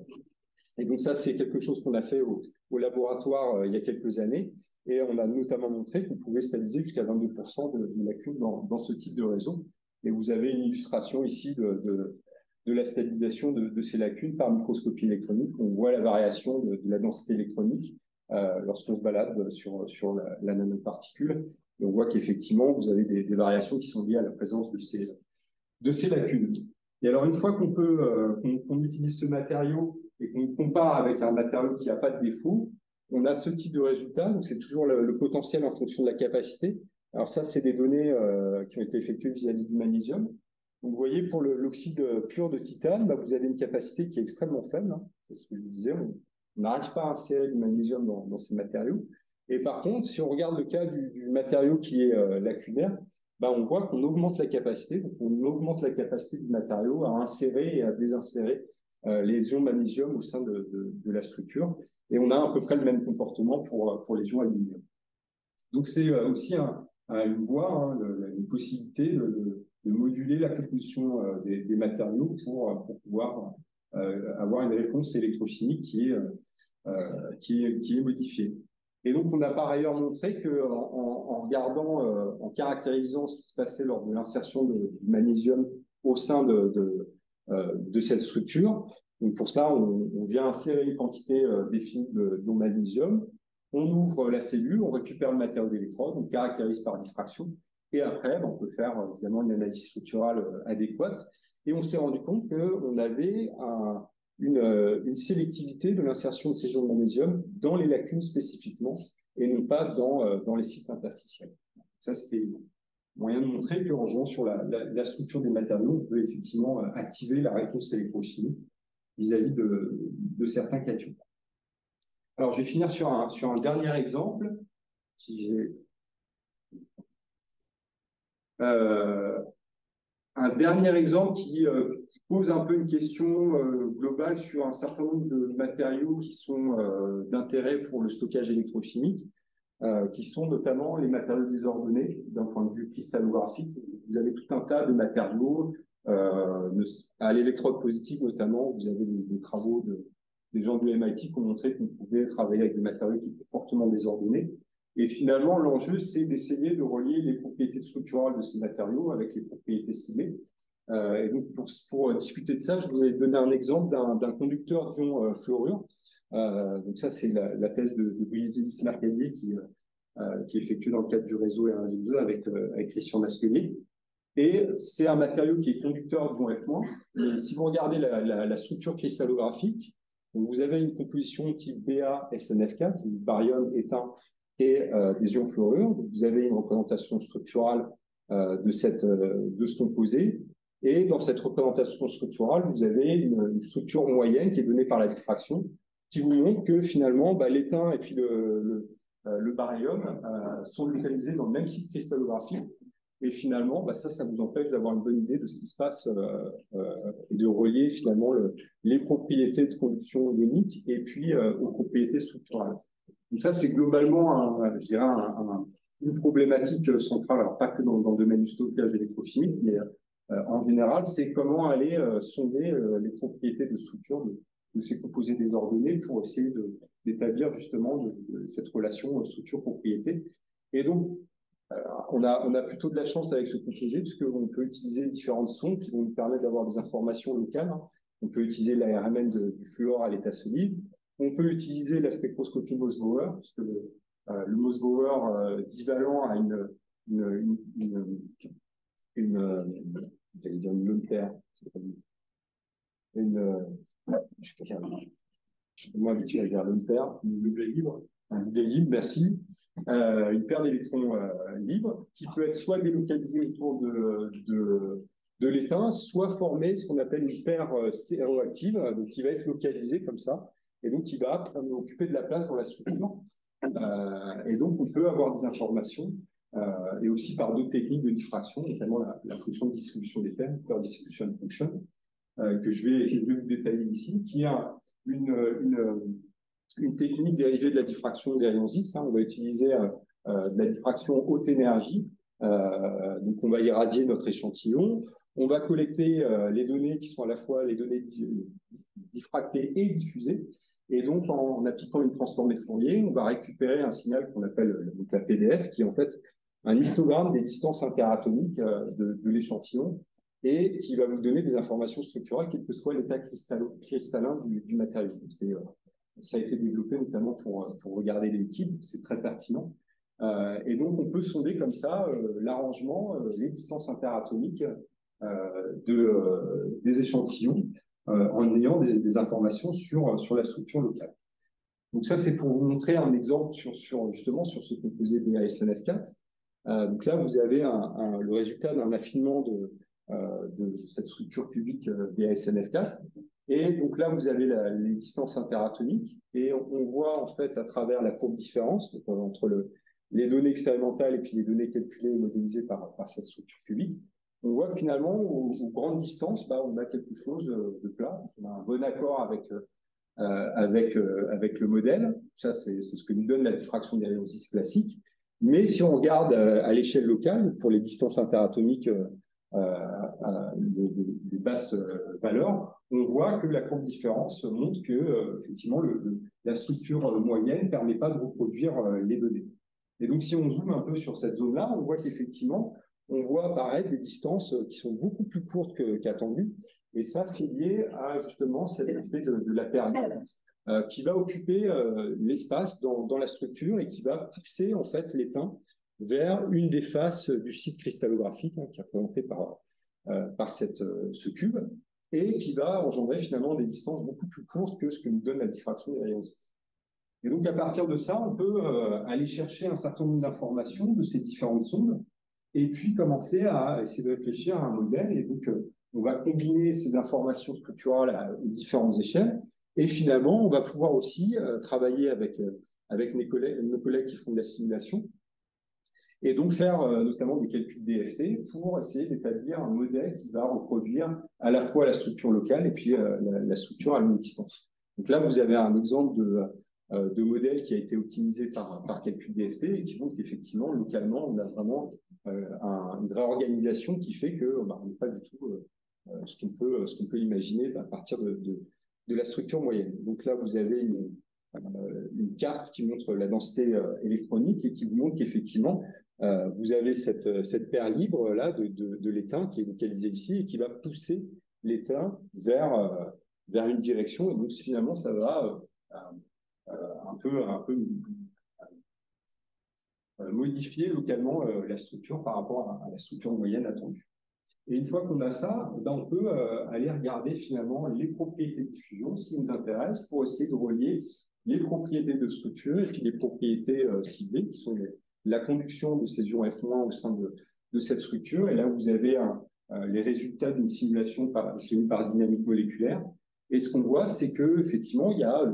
Et donc, ça, c'est quelque chose qu'on a fait au laboratoire il y a quelques années. Et on a notamment montré qu'on pouvait stabiliser jusqu'à 22% de lacunes dans ce type de réseau. Et vous avez une illustration ici de la stabilisation de ces lacunes par microscopie électronique. On voit la variation de la densité électronique lorsqu'on se balade sur la nanoparticule. Et on voit qu'effectivement, vous avez des variations qui sont liées à la présence de ces lacunes. Et alors, une fois qu'on utilise ce matériau et qu'on compare avec un matériau qui n'a pas de défaut, on a ce type de résultat. Donc, c'est toujours le potentiel en fonction de la capacité. Alors ça, c'est des données qui ont été effectuées vis-à-vis du magnésium. Donc, vous voyez, pour l'oxyde pur de titane, vous avez une capacité qui est extrêmement faible. C'est ce que je vous disais, on n'arrive pas à insérer du magnésium dans ces matériaux. Et par contre, si on regarde le cas du matériau qui est lacunaire, on voit qu'on augmente la capacité. Donc, on augmente la capacité du matériau à insérer et à désinsérer les ions magnésium au sein de la structure. Et on a à peu près le même comportement pour les ions aluminium. Donc, c'est aussi une voie, une possibilité de moduler la composition des matériaux pour pouvoir avoir une réponse électrochimique qui est modifiée. Et donc, on a par ailleurs montré qu'en regardant, en caractérisant ce qui se passait lors de l'insertion du magnésium au sein de cette structure, donc pour ça, on vient insérer une quantité définie d'ion magnésium, on ouvre la cellule, on récupère le matériau d'électrode, on caractérise par diffraction, et après, on peut faire évidemment une analyse structurale adéquate. Et on s'est rendu compte qu'on avait une sélectivité de l'insertion de ces ions de magnésium dans les lacunes spécifiquement, et non pas dans les sites interstitiels. Ça, c'était moyen de montrer qu'en jouant sur la structure des matériaux, on peut effectivement activer la réponse électrochimique vis-à-vis de certains cations. Alors, je vais finir sur un dernier exemple. Si j'ai un dernier exemple qui pose un peu une question globale sur un certain nombre de matériaux qui sont d'intérêt pour le stockage électrochimique, qui sont notamment les matériaux désordonnés d'un point de vue cristallographique. Vous avez tout un tas de matériaux, à l'électrode positive notamment, vous avez des travaux des gens du MIT qui ont montré qu'on pouvait travailler avec des matériaux qui étaient fortement désordonnés. Et finalement, l'enjeu, c'est d'essayer de relier les propriétés structurales de ces matériaux avec les propriétés ciblées. Et donc, pour discuter de ça, je vous ai donné un exemple d'un conducteur d'ion fluorure. Donc ça, c'est la thèse de Louise Mercadier qui est effectuée dans le cadre du réseau R1 avec Christian Masquelier. Et c'est un matériau qui est conducteur d'ion F-. Mais si vous regardez la structure cristallographique, donc vous avez une composition type BaSNF4, barium, étain et des ions fluorure. Donc vous avez une représentation structurale de ce composé. Et dans cette représentation structurale, vous avez une structure moyenne qui est donnée par la diffraction, qui vous montre que finalement, l'étain et puis le barium sont localisés dans le même site cristallographique. Et finalement, ça vous empêche d'avoir une bonne idée de ce qui se passe et de relier finalement les propriétés de conduction ionique et puis aux propriétés structurales. Donc ça, c'est globalement, je dirais, une problématique centrale, alors pas que dans le domaine du stockage électrochimique, mais en général, c'est comment aller sonder les propriétés de structure de ces composés désordonnés pour essayer d'établir justement cette relation structure-propriété. Et donc, on a plutôt de la chance avec ce composé, puisqu'on peut utiliser différentes sondes qui vont nous permettre d'avoir des informations locales. On peut utiliser la RMN du fluor à l'état solide. On peut utiliser la spectroscopie Mossbauer, puisque le Mossbauer divalent à j'allais dire une lone pair. Je suis moins habitué à dire lone pair, une double libre. Un double libre, merci. Une paire d'électrons libres qui peut être soit délocalisée autour de l'étain, soit former ce qu'on appelle une paire stéréoactive, donc qui va être localisée comme ça, et donc qui va occuper de la place dans la structure. Et donc, on peut avoir des informations, et aussi par d'autres techniques de diffraction, notamment la fonction de distribution des thèmes, Pair distribution function, que je vais vous détailler ici, qui a une technique dérivée de la diffraction des rayons X. On va utiliser de la diffraction haute énergie. Donc, on va irradier notre échantillon. On va collecter les données qui sont à la fois les données diffractées et diffusées. Et donc, en appliquant une transformée de Fourier, on va récupérer un signal qu'on appelle la PDF, qui est en fait un histogramme des distances interatomiques de l'échantillon et qui va vous donner des informations structurales, quel que soit l'état cristallin du matériau. Ça a été développé notamment pour regarder les liquides, c'est très pertinent. Et donc, on peut sonder comme ça l'arrangement, les distances interatomiques des échantillons en ayant des informations sur la structure locale. Donc ça, c'est pour vous montrer un exemple justement sur ce composé BaSNF4. Donc là, vous avez le résultat d'un affinement de cette structure cubique BaSNF4. Et donc là, vous avez les distances interatomiques et on voit en fait à travers la courbe différence donc, entre les données expérimentales et puis les données calculées et modélisées par cette structure cubique. On voit que finalement, aux grandes distances, on a quelque chose de plat. On a un bon accord avec le modèle. Ça, c'est ce que nous donne la diffraction des rayons X classique. Mais si on regarde à l'échelle locale, pour les distances interatomiques de basses valeurs, on voit que la courbe différence montre que effectivement la structure moyenne ne permet pas de reproduire les données. Et donc, si on zoome un peu sur cette zone-là, on voit qu'effectivement, on voit apparaître des distances qui sont beaucoup plus courtes qu'attendues. Et ça, c'est lié à justement cet effet de la période qui va occuper l'espace dans la structure et qui va pousser en fait l'étain vers une des faces du site cristallographique qui est représenté par ce cube et qui va engendrer finalement des distances beaucoup plus courtes que ce que nous donne la diffraction des rayons X. Et donc, à partir de ça, on peut aller chercher un certain nombre d'informations de ces différentes sondes et puis commencer à essayer de réfléchir à un modèle. Et donc, on va combiner ces informations structurales aux différentes échelles. Et finalement, on va pouvoir aussi travailler avec nos collègues qui font de la simulation et donc faire notamment des calculs DFT pour essayer d'établir un modèle qui va reproduire à la fois la structure locale et puis la structure à longue distance. Donc là, vous avez un exemple de modèle qui a été optimisé par calcul DFT et qui montre qu'effectivement, localement, on a vraiment une vraie organisation qui fait qu'on n'est pas du tout ce qu'on peut imaginer à partir de la structure moyenne. Donc là, vous avez une carte qui montre la densité électronique et qui vous montre qu'effectivement, vous avez cette paire libre là de l'étain qui est localisée ici et qui va pousser l'étain vers une direction. Et donc, finalement, ça va un peu modifier localement la structure par rapport à la structure moyenne attendue. Et une fois qu'on a ça, ben on peut aller regarder finalement les propriétés de diffusion, ce qui nous intéresse, pour essayer de relier les propriétés de structure et puis les propriétés ciblées, qui sont la conduction de ces ions F- au sein de cette structure. Et là, vous avez les résultats d'une simulation finie par dynamique moléculaire. Et ce qu'on voit, c'est qu'effectivement, il y a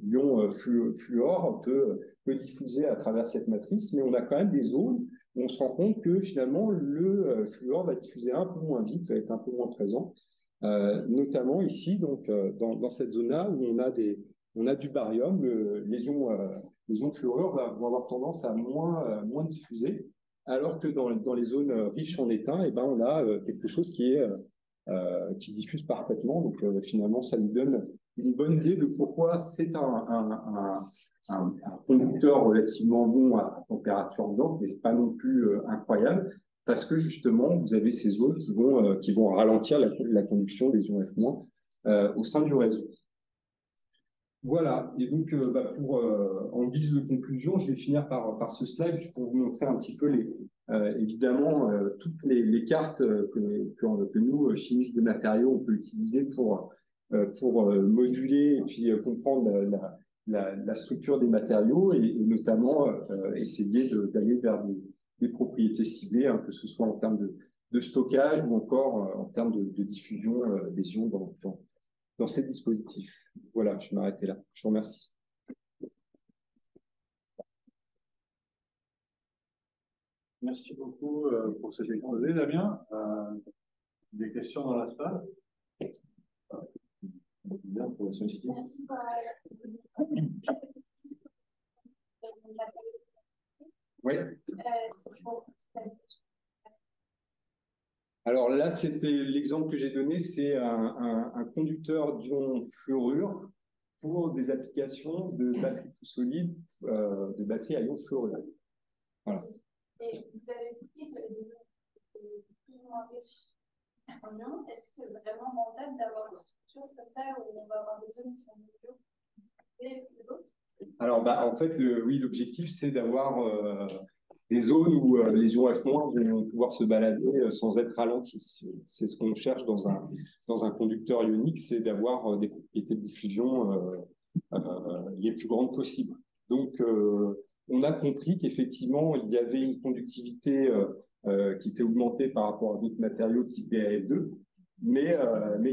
l'ion fluor peut diffuser à travers cette matrice, mais on a quand même des zones où on se rend compte que finalement, le fluor va diffuser un peu moins vite, va être un peu moins présent, notamment ici, donc, dans cette zone-là où on a du barium, les ions fluorures vont avoir tendance à moins diffuser, alors que dans les zones riches en étain, eh ben, on a quelque chose qui diffuse parfaitement. Donc finalement, ça nous donne une bonne idée de pourquoi c'est un conducteur relativement bon à température ambiante, mais pas non plus incroyable, parce que justement, vous avez ces zones qui vont ralentir la conduction des ions F- au sein du réseau. Voilà, et donc en guise de conclusion, je vais finir par ce slide pour vous montrer un petit peu évidemment toutes les cartes que nous, chimistes des matériaux, on peut utiliser pour moduler et puis comprendre la structure des matériaux et notamment essayer d'aller vers des propriétés ciblées, hein, que ce soit en termes de stockage ou encore en termes de diffusion des ions dans ces dispositifs. Voilà, je vais m'arrêter là. Je vous remercie. Merci beaucoup pour cet exposé, Damien. Des questions dans la salle? Bien pour la société. Merci pour Oui. Alors là, c'était l'exemple que j'ai donné, c'est un conducteur d'ion fluorure pour des applications de batteries tout solides, de batteries à ion fluorure. Voilà. Et vous avez expliqué qu'il y avait des zones plus ou moins riches en ion. Est-ce que c'est vraiment rentable d'avoir une structure comme ça où on va avoir des zones qui sont mieux et d'autres? Alors, en fait, oui, l'objectif, c'est d'avoir des zones où les ions F- vont pouvoir se balader sans être ralentis. C'est ce qu'on cherche dans un conducteur ionique, c'est d'avoir des propriétés de diffusion les plus grandes possibles. Donc, on a compris qu'effectivement, il y avait une conductivité qui était augmentée par rapport à d'autres matériaux type BAF2, mais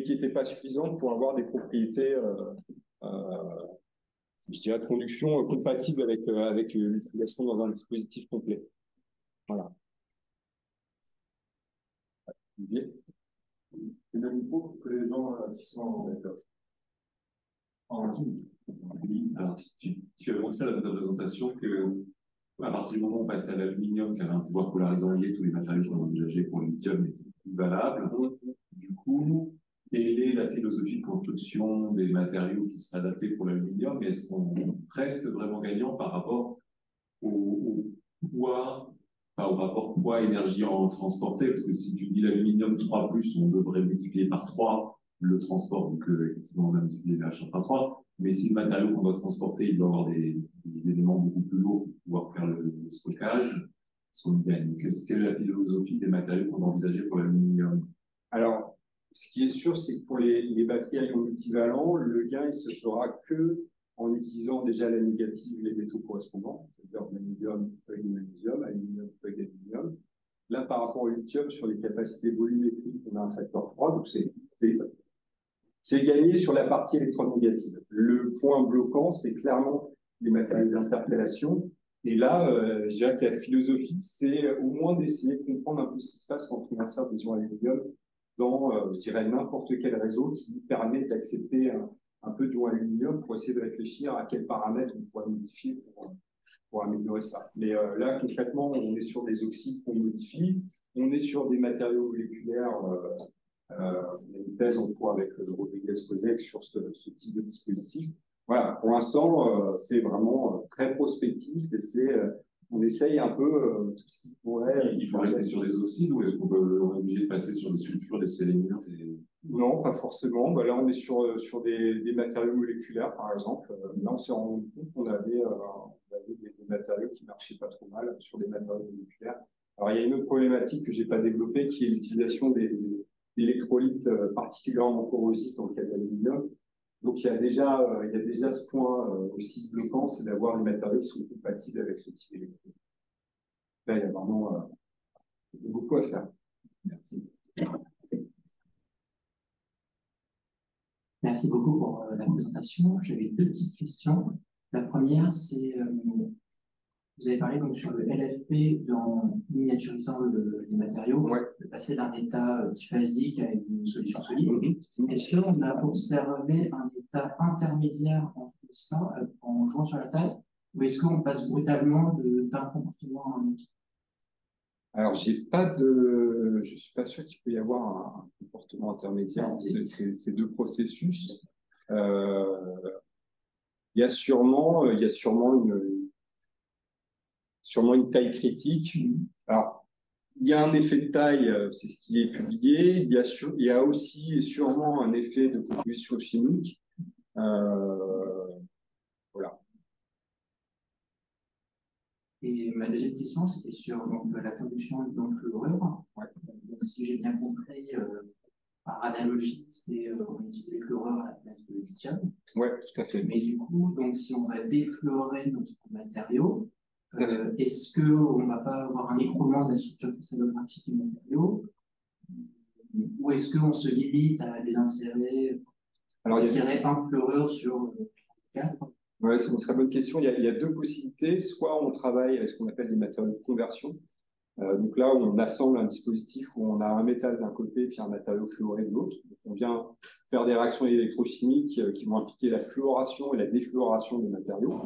qui n'était pas suffisante pour avoir des propriétés je dirais, de conduction compatible avec l'utilisation dans un dispositif complet. Voilà. Bien. Et même pour que les gens qui sont en Zoom. Oui, alors tu as montré dans ta présentation que à partir du moment où on passe à l'aluminium, qui avait un pouvoir polarisant lié, tous les matériaux qui ont envisagé pour le lithium n'étaient plus valables. Du coup, quelle est la philosophie de construction des matériaux qui seraient adaptés pour l'aluminium? Est-ce qu'on reste vraiment gagnant par rapport au poids, enfin, au rapport poids-énergie en transporté? Parce que si tu dis l'aluminium 3+, on devrait multiplier par 3 le transport, donc effectivement on a multiplié la charge par 3. Mais si le matériau qu'on doit transporter, il doit avoir des éléments beaucoup plus lourds pour pouvoir faire le stockage, on gagne. Quelle est la philosophie des matériaux qu'on a envisagé pour l'aluminium? Alors, ce qui est sûr, c'est que pour les batteries à ion multivalents, le gain il se fera que en utilisant déjà la négative, les métaux correspondants, c'est-à-dire magnésium, feuille de magnésium, aluminium, feuille d'aluminium. Là, par rapport au lithium, sur les capacités volumétriques, on a un facteur 3, donc c'est gagné sur la partie électronégative. Le point bloquant, c'est clairement les matériaux d'interpellation. Et là, je dirais que la philosophie, c'est au moins d'essayer de comprendre un peu ce qui se passe quand on insère des ions aluminium dans, je dirais, n'importe quel réseau qui permet d'accepter un peu d'ion aluminium pour essayer de réfléchir à quels paramètres on pourrait modifier pour améliorer ça. Mais là, concrètement, on est sur des oxydes qu'on modifie, on est sur des matériaux moléculaires. On a une thèse en cours avec Rodriguez-Kozek sur ce type de dispositif. Voilà, pour l'instant, c'est vraiment très prospectif et c'est on essaye un peu tout ce qui pourrait. Il faut rester sur des oxydes ou est-ce qu'on est obligé de passer sur des sulfures, des séléniures Non, pas forcément. Bah, là, on est sur des matériaux moléculaires, par exemple. Là, on s'est rendu compte qu'on avait des matériaux qui marchaient pas trop mal sur des matériaux moléculaires. Alors, il y a une autre problématique que j'ai pas développée, qui est l'utilisation d'électrolytes particulièrement corrosifs dans le cas de l'aluminium. Donc, il y a déjà ce point aussi bloquant, c'est d'avoir des matériaux qui sont compatibles avec ce type d'électrolyte. Là, il y a vraiment beaucoup à faire. Merci. Merci beaucoup pour la présentation. J'avais deux petites questions. La première, c'est, vous avez parlé donc sur le LFP en miniaturisant les matériaux, de passer d'un état diphasique à une solution solide. Est-ce qu'on a observé un état intermédiaire entre ça, en jouant sur la taille, ou est-ce qu'on passe brutalement d'un comportement à un autre? Alors, je suis pas sûr qu'il peut y avoir un comportement intermédiaire entre ces deux processus. Il y a sûrement une taille critique. Alors, il y a un effet de taille, c'est ce qui est publié. Il y a aussi sûrement un effet de composition chimique. Voilà. Et ma deuxième question, c'était sur donc, la production du non-fluorure. Donc, si j'ai bien compris, par analogie, on utilise le fluorure à la place de lithium. Oui, tout à fait. Mais du coup, donc, si on va défluorer notre matériau, est-ce qu'on ne va pas avoir un écroulement de la structure cristallographique du matériau? Ou est-ce qu'on se limite à désinsérer, retirer un fluorure sur 4? Ouais, c'est une très bonne question. Il y a deux possibilités. Soit on travaille avec ce qu'on appelle des matériaux de conversion. Donc là, on assemble un dispositif où on a un métal d'un côté puis un matériau fluoré de l'autre. On vient faire des réactions électrochimiques qui vont impliquer la fluoration et la défluoration des matériaux.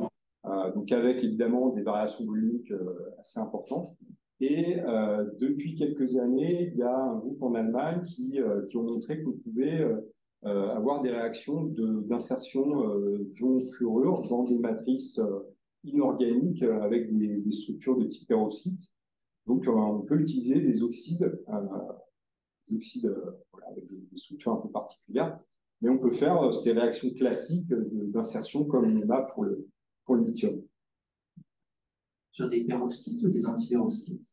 Donc avec évidemment des variations volumiques assez importantes. Et depuis quelques années, il y a un groupe en Allemagne qui ont montré qu'on pouvait avoir des réactions d'insertion d'ions fluorure dans des matrices inorganiques avec des structures de type perovskite. Donc, on peut utiliser des oxydes, avec des structures un peu particulières, mais on peut faire ces réactions classiques d'insertion comme on a pour le lithium. Sur des perovskites ou des anti-perovskites?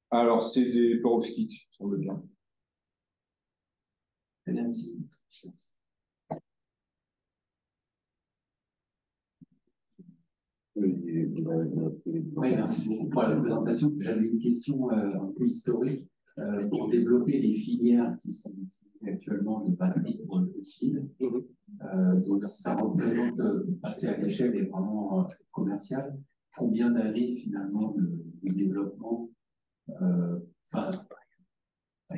Alors, c'est des perovskites, semble bien. Très bien, merci. Oui, merci beaucoup pour la présentation. J'avais une question un peu historique pour développer les filières qui sont utilisées actuellement de batteries pour le liquide. Donc, ça représente, passer à l'échelle est vraiment commercial. Combien d'années finalement de développement, à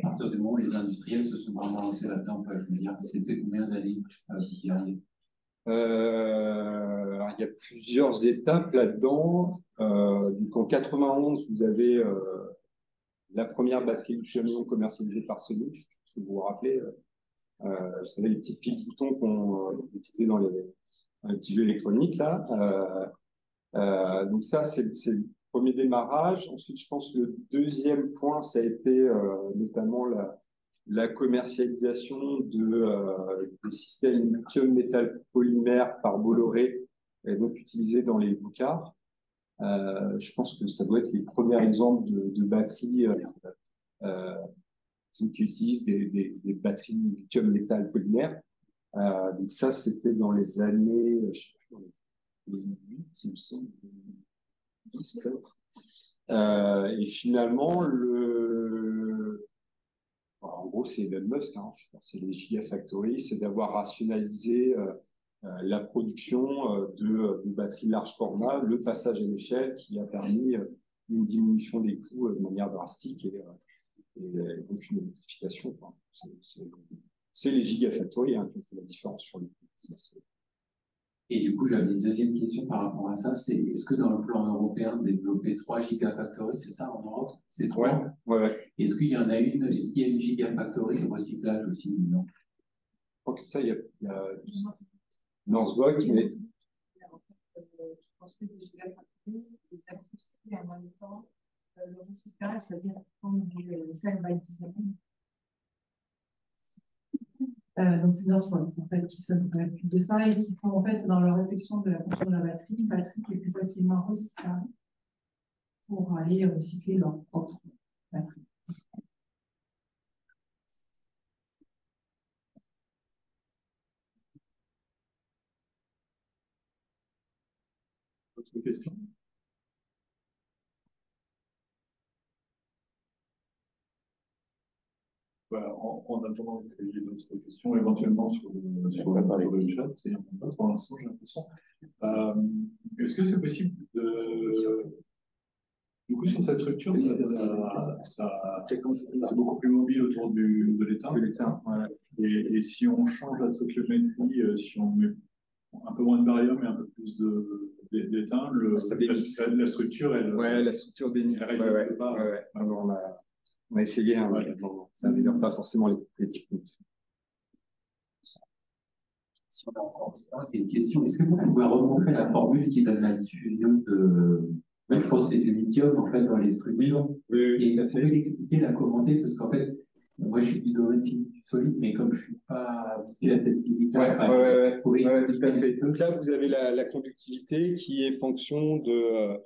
partir du moment où les industriels se sont vraiment lancés là-dedans, je veux dire, c'est combien d'années qui arrivent? Alors, il y a plusieurs étapes là-dedans. Donc en 91, vous avez la première batterie lithium-ion commercialisée par Sony. Je pense que vous vous rappelez. Vous savez, les petits piles boutons qu'on utilisait dans les petits jeux électroniques là. Donc ça, c'est le premier démarrage. Ensuite, je pense que le deuxième point, ça a été notamment la commercialisation des systèmes lithium-métal polymère par Bolloré, et donc utilisés dans les boucars. Je pense que ça doit être les premiers exemples de batteries qui utilisent des batteries lithium-métal polymère. Donc ça, c'était dans les années, je sais plus, 2008, il me semble, 2010 peut-être. Et finalement, en gros, c'est Elon Musk, hein, c'est les Gigafactories, c'est d'avoir rationalisé la production de batteries large format, le passage à l'échelle qui a permis une diminution des coûts de manière drastique et donc une électrification. Enfin, c'est les Gigafactories qui ont fait la différence sur les coûts. Et du coup, j'avais une deuxième question par rapport à ça, c'est est-ce que dans le plan européen, développer 3 gigafactories, c'est ça en Europe? C'est 3? Ouais. Est-ce qu'il y en a une, est-ce qu'il y a une gigafactory de recyclage aussi? Non. Je crois que ça, il y a Northvolt, mais... associer en même temps le recyclage, c'est-à-dire prendre du sel by design. Donc, c'est Northvolt, en fait, qui s'occupe de ça et qui font, en fait, dans leur réflexion de la fonction de la batterie, une batterie qui est plus facilement recyclable pour aller recycler leur propre batterie. Autre question? Voilà, en attendant qu'il y ait d'autres questions, éventuellement sur le chat, c'est un peu pour l'instant, j'ai l'impression. Est-ce que c'est possible de. Du coup, sur cette structure, c'est beaucoup plus mobile autour de l'étain. Et si on change la stoichiométrie, si on met un peu moins de barium et un peu plus d'étain, la structure, elle. Ouais, la structure dénisse. On a essayé, hein, ça n'améliore pas forcément les techniques. Si on a encore une question, est-ce que vous pouvez remontrer la formule qui donne la diffusion de. Je pense que c'est du lithium en fait dans les structures. Et vous pouvez l'expliquer, la commenter, parce qu'en fait, moi je suis du domaine physique du solide, mais comme je ne suis pas habitué à cette physique, tout à fait. Donc là, vous avez la conductivité qui est fonction de.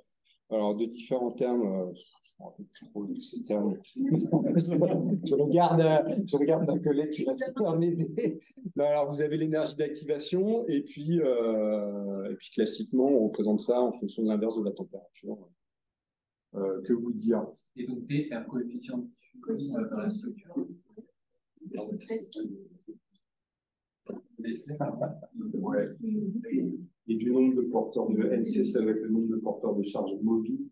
Alors, de différents termes, je ne me rappelle plus trop de ces termes. Je regarde ma collègue qui va faire m'aider. Alors, vous avez l'énergie d'activation, et puis classiquement, on représente ça en fonction de l'inverse de la température. Que vous dire? Et donc, D, c'est un coefficient de diffusion dans la structure. Ouais. Et du nombre de porteurs de NC, c'est avec le nombre de porteurs de charge mobile.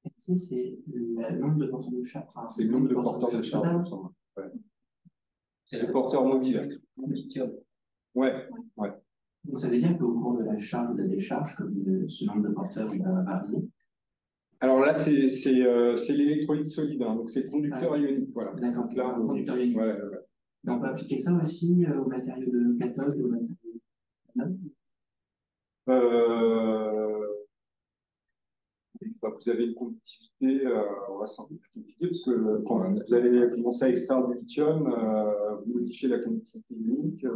NC, c'est le nombre de porteurs de charge. Enfin, c'est le nombre de porteurs de charge. Ouais. C'est le porteur mobile. Ouais. Donc, ça veut dire qu'au cours de la charge ou de la décharge, comme ce nombre de porteurs va varier. Alors là, c'est l'électrolyte solide, hein, donc c'est le conducteur ionique. Voilà. D'accord, là, le conducteur ionique. Ouais. Et on peut appliquer ça aussi aux matériaux de cathode, aux matériaux de vous avez une conductivité, c'est un peu plus compliqué parce que quand vous allez commencer à extraire du lithium, vous modifiez la conductivité ionique.